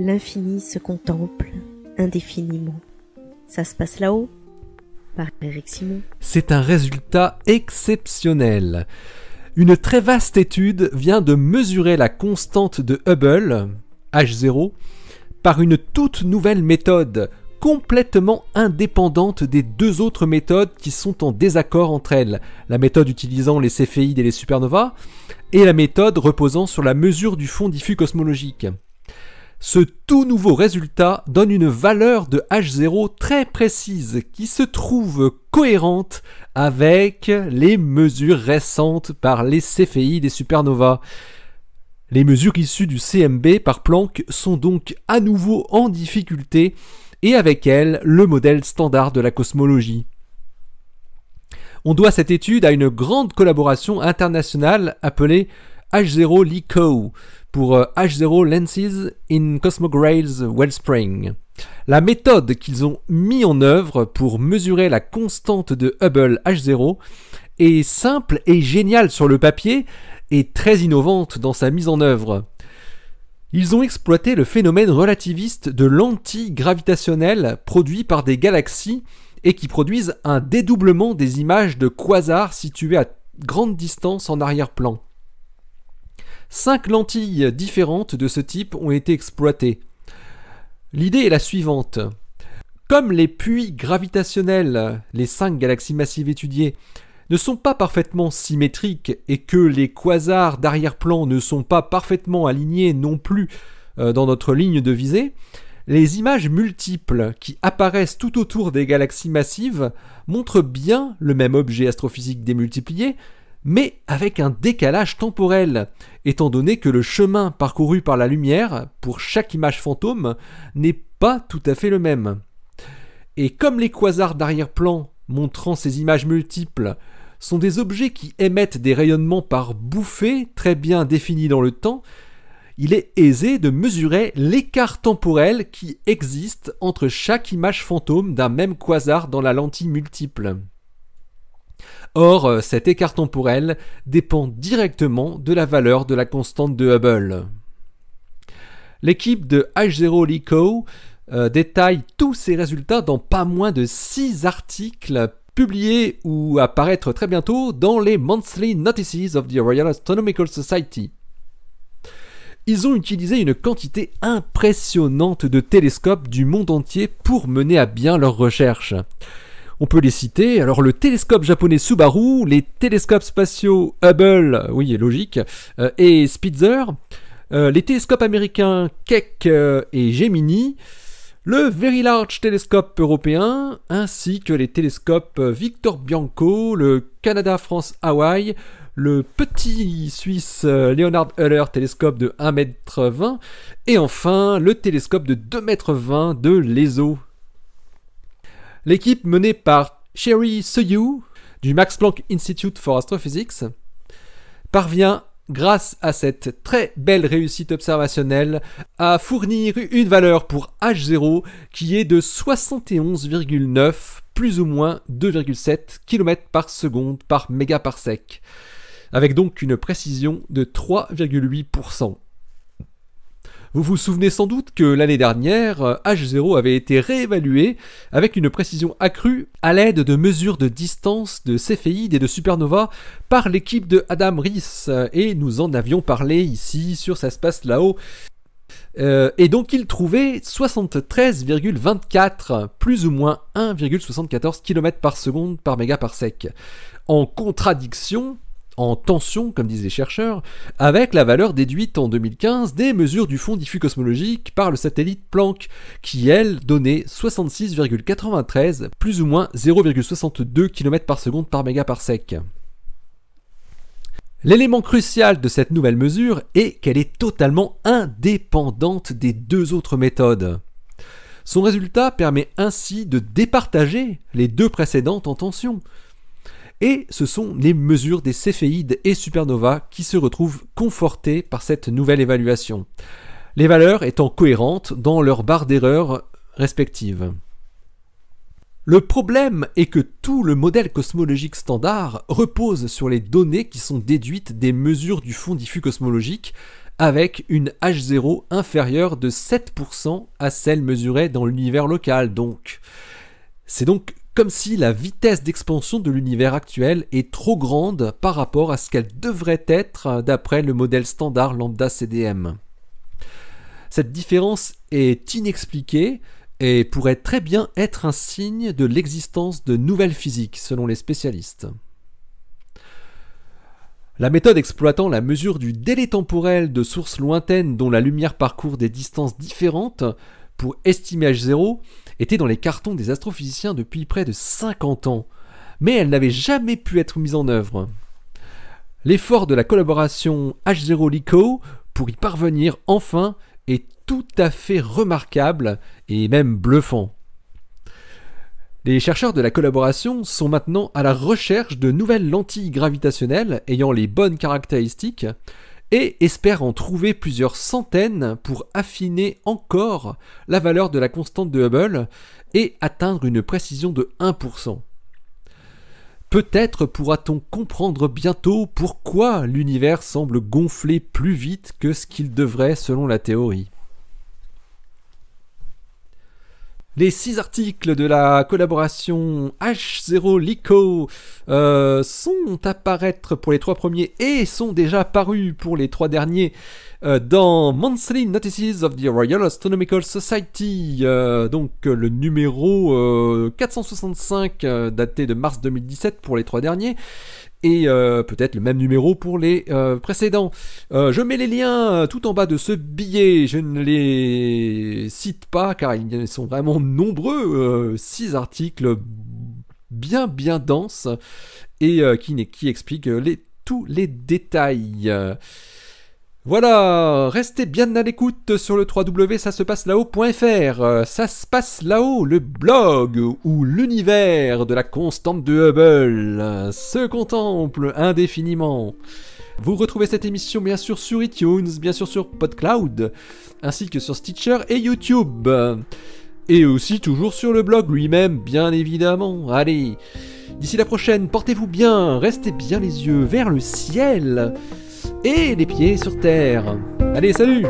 L'infini se contemple indéfiniment. Ça se passe là-haut, par Eric Simon. C'est un résultat exceptionnel. Une très vaste étude vient de mesurer la constante de Hubble, H0, par une toute nouvelle méthode, complètement indépendante des deux autres méthodes qui sont en désaccord entre elles. La méthode utilisant les céphéides et les supernovas, et la méthode reposant sur la mesure du fond diffus cosmologique. Ce tout nouveau résultat donne une valeur de H0 très précise qui se trouve cohérente avec les mesures récentes par les céphéides et supernovas. Les mesures issues du CMB par Planck sont donc à nouveau en difficulté et avec elles le modèle standard de la cosmologie. On doit cette étude à une grande collaboration internationale appelée H0 LICO pour H0 Lenses in Cosmograils Wellspring. La méthode qu'ils ont mis en œuvre pour mesurer la constante de Hubble H0 est simple et géniale sur le papier et très innovante dans sa mise en œuvre. Ils ont exploité le phénomène relativiste de l'anti-gravitationnel produit par des galaxies et qui produisent un dédoublement des images de quasars situés à grande distance en arrière-plan. 5 lentilles différentes de ce type ont été exploitées. L'idée est la suivante. Comme les puits gravitationnels, les 5 galaxies massives étudiées, ne sont pas parfaitement symétriques et que les quasars d'arrière-plan ne sont pas parfaitement alignés non plus dans notre ligne de visée, les images multiples qui apparaissent tout autour des galaxies massives montrent bien le même objet astrophysique démultiplié, mais avec un décalage temporel, étant donné que le chemin parcouru par la lumière pour chaque image fantôme n'est pas tout à fait le même. Et comme les quasars d'arrière-plan montrant ces images multiples sont des objets qui émettent des rayonnements par bouffées très bien définis dans le temps, il est aisé de mesurer l'écart temporel qui existe entre chaque image fantôme d'un même quasar dans la lentille multiple. Or, cet écart temporel dépend directement de la valeur de la constante de Hubble. L'équipe de H0 LICO détaille tous ces résultats dans pas moins de 6 articles publiés ou à paraître très bientôt dans les Monthly Notices of the Royal Astronomical Society. Ils ont utilisé une quantité impressionnante de télescopes du monde entier pour mener à bien leurs recherches. On peut les citer, alors le télescope japonais Subaru, les télescopes spatiaux Hubble, oui logique, et Spitzer, les télescopes américains Keck et Gemini, le Very Large Telescope européen, ainsi que les télescopes Victor Bianco, le Canada-France-Hawaï, le petit Suisse Leonhard Euler télescope de 1,20 m, et enfin le télescope de 2,20 m de l'ESO. L'équipe menée par Sherry Soyou du Max Planck Institute for Astrophysics parvient, grâce à cette très belle réussite observationnelle, à fournir une valeur pour H0 qui est de 71,9, plus ou moins 2,7 km par seconde par mégaparsec, avec donc une précision de 3,8%. Vous vous souvenez sans doute que l'année dernière, H0 avait été réévalué avec une précision accrue à l'aide de mesures de distance de céphéides et de supernovas par l'équipe de Adam Riess, et nous en avions parlé ici sur Ça se passe là-haut. Et donc il trouvait 73,24, plus ou moins 1,74 km par seconde par mégaparsec, en contradiction, en tension, comme disent les chercheurs, avec la valeur déduite en 2015 des mesures du fond diffus cosmologique par le satellite Planck, qui, elle, donnait 66,93, plus ou moins 0,62 km par seconde par mégaparsec. L'élément crucial de cette nouvelle mesure est qu'elle est totalement indépendante des deux autres méthodes. Son résultat permet ainsi de départager les deux précédentes en tension. Et ce sont les mesures des céphéides et supernovas qui se retrouvent confortées par cette nouvelle évaluation, les valeurs étant cohérentes dans leurs barres d'erreur respectives. Le problème est que tout le modèle cosmologique standard repose sur les données qui sont déduites des mesures du fond diffus cosmologique avec une H0 inférieure de 7% à celle mesurée dans l'univers local. Donc, c'est donc comme si la vitesse d'expansion de l'univers actuel est trop grande par rapport à ce qu'elle devrait être d'après le modèle standard lambda CDM. Cette différence est inexpliquée et pourrait très bien être un signe de l'existence de nouvelles physiques, selon les spécialistes. La méthode exploitant la mesure du délai temporel de sources lointaines dont la lumière parcourt des distances différentes pour estimer H0 était dans les cartons des astrophysiciens depuis près de 50 ans, mais elle n'avait jamais pu être mise en œuvre. L'effort de la collaboration H0 LICO pour y parvenir enfin est tout à fait remarquable et même bluffant. Les chercheurs de la collaboration sont maintenant à la recherche de nouvelles lentilles gravitationnelles ayant les bonnes caractéristiques et espèrent en trouver plusieurs centaines pour affiner encore la valeur de la constante de Hubble et atteindre une précision de 1%. Peut-être pourra-t-on comprendre bientôt pourquoi l'univers semble gonfler plus vite que ce qu'il devrait selon la théorie. Les 6 articles de la collaboration H0 LICO sont à paraître pour les 3 premiers et sont déjà parus pour les 3 derniers dans Monthly Notices of the Royal Astronomical Society, donc le numéro 465 daté de mars 2017 pour les 3 derniers. Et peut-être le même numéro pour les précédents. Je mets les liens tout en bas de ce billet. Je ne les cite pas car ils sont vraiment nombreux. 6 articles bien denses et qui expliquent tous les détails. Voilà, restez bien à l'écoute sur le www.ça-se-passe-là-haut.fr. Ça se passe là-haut, le blog où l'univers de la constante de Hubble se contemple indéfiniment. Vous retrouvez cette émission bien sûr sur iTunes, bien sûr sur PodCloud, ainsi que sur Stitcher et YouTube. Et aussi toujours sur le blog lui-même, bien évidemment. Allez, d'ici la prochaine, portez-vous bien, restez bien les yeux vers le ciel et les pieds sur terre. Allez, salut!